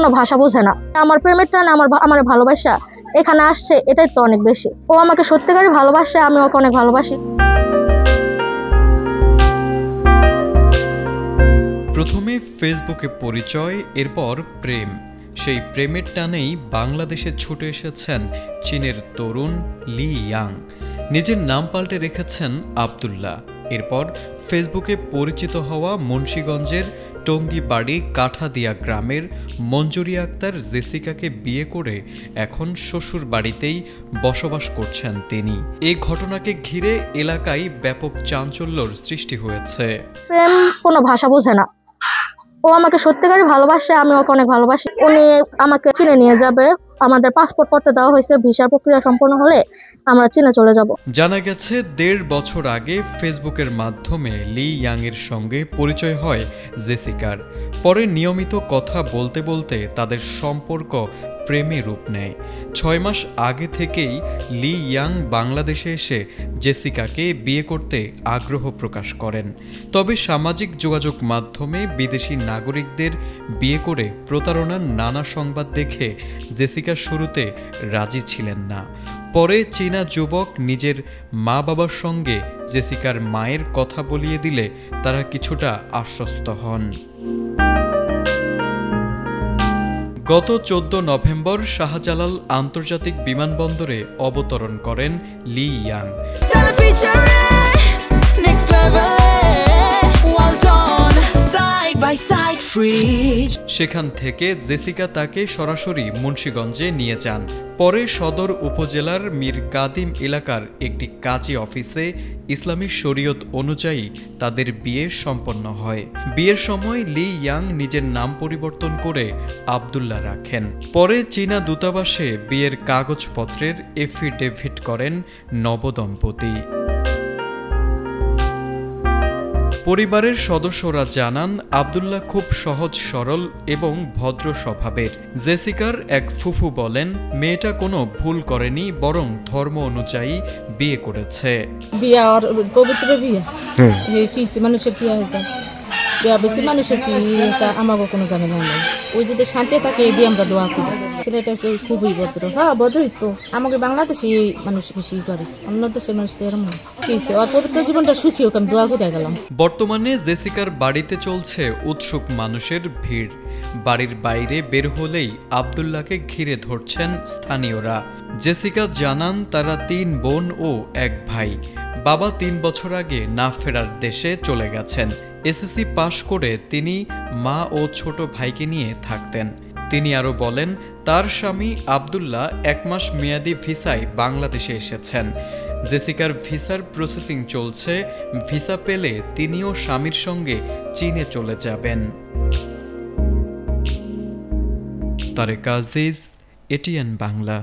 কোনো ভাষা বোঝে না। আমার প্রেমের টান আমার ভালোবাসা এখানে আসছে, এটাই তো অনেক বেশি। ও আমাকে সত্যিকারই ভালোবাসে, আমি ওকে অনেক ভালোবাসি। প্রথমে ফেসবুকে পরিচয়, এরপর প্রেম। সেই প্রেমের টানেই বাংলাদেশে ছুটে এসেছেন চীনের তরুণ লি ইয়াং। নিজের নাম পাল্টে রেখেছেন আব্দুল্লাহ। এরপর ফেসবুকে পরিচিত হওয়া মুন্সিগঞ্জের টঙ্গীবাড়ি কাঠাদিয়া গ্রামের মঞ্জুরি আক্তার জেসিকাকে বিয়ে করে এখন শ্বশুর বাড়িতেই বসবাস করছেন তিনি। এই ঘটনাকে ঘিরে এলাকায় ব্যাপক চাঞ্চল্যর সৃষ্টি হয়েছে। প্রেম কোনো ভাষা বোঝে না। ও আমাকে সত্যিকারই ভালোবাসে, আমি ওকে অনেক ভালোবাসি। উনি আমাকে চীনে নিয়ে যাবে, আমাদের পাসপোর্ট করতে দেওয়া হয়েছে, ভিসার প্রক্রিয়া সম্পন্ন হলে আমরা চীনে চলে যাব। জানা গেছে 1.5 বছর আগে ফেসবুকের মাধ্যমে লি ইয়াং এর সঙ্গে পরিচয় হয় জেসিকার। পরে নিয়মিত কথা বলতে বলতে তাদের সম্পর্ক প্রেমে রূপ নেয়। 6 মাস আগে থেকেই লি ইয়াং বাংলাদেশে এসে জেসিকাকে বিয়ে করতে আগ্রহ প্রকাশ করেন। তবে সামাজিক যোগাযোগ মাধ্যমে বিদেশি নাগরিকদের বিয়ে করে প্রতারণার নানা সংবাদ দেখে জেসিকা শুরুতে রাজি ছিলেন না। পরে চীনা যুবক নিজের মা বাবার সঙ্গে জেসিকার মায়ের কথা বলিয়ে দিলে তারা কিছুটা আশ্বস্ত হন। গত 14 নভেম্বর শাহজালাল আন্তর্জাতিক বিমানবন্দরে অবতরণ করেন লি ইয়াং। সেখান থেকে জেসিকা তাকে সরাসরি মুন্সিগঞ্জে নিয়ে যান। পরে সদর উপজেলার মীর কাদিম এলাকার একটি কাজী অফিসে ইসলামী শরীয়ত অনুযায়ী তাদের বিয়ে সম্পন্ন হয়। বিয়ের সময় লি ইয়াং নিজের নাম পরিবর্তন করে আব্দুল্লাহ রাখেন। পরে চীনা দূতাবাসে বিয়ের কাগজপত্রের এফিডেভিট করেন নবদম্পতি। পরিবারের সদস্যরা জানান আব্দুল্লাহ খুব সহজ সরল এবং ভদ্র স্বভাবের। জেসিকার এক ফুফু বলেন, মেয়েটা কোনো ভুল করেনি, বরং ধর্ম অনুযায়ী বিয়ে করেছে। বিয়ে আর পবিত্র বিয়ে কি মানুষের কি হয়েছে, বেশি মানুষের কি আমাকে কোনো ঝামেলা নেই। ওই যদি শান্তি থাকে এই দিয়ে আমরা দোয়া করি। ছেলেটা খুবই ভদ্র। হ্যাঁ ভদ্রই তো, আমাকে বাংলাদেশি মানুষ বেশি করে, অন্য দেশের মানুষ তো এরকম আর পবিত্র জীবনটা সুখী হোক, আমি দোয়া করে গেলাম। বর্তমানে জেসিকার বাড়িতে চলছে উৎসুক মানুষের ভিড়। বাড়ির বাইরে বের হলেই আব্দুল্লাহকে ঘিরে ধরছেন স্থানীয়রা। জেসিকা জানান তারা 3 বোন ও 1 ভাই। বাবা 3 বছর আগে না ফেরার দেশে চলে গেছেন। এসএসসি পাশ করে তিনি মা ও ছোট ভাইকে নিয়ে থাকতেন। তিনি আরো বলেন, তার স্বামী আব্দুল্লাহ 1 মাস মেয়াদি ভিসায় বাংলাদেশে এসেছেন। জেসিকার ভিসার প্রসেসিং চলছে। ভিসা পেলে তিনিও স্বামীর সঙ্গে চীনে চলে যাবেন। তারেক আজিজ, এটিএন বাংলা।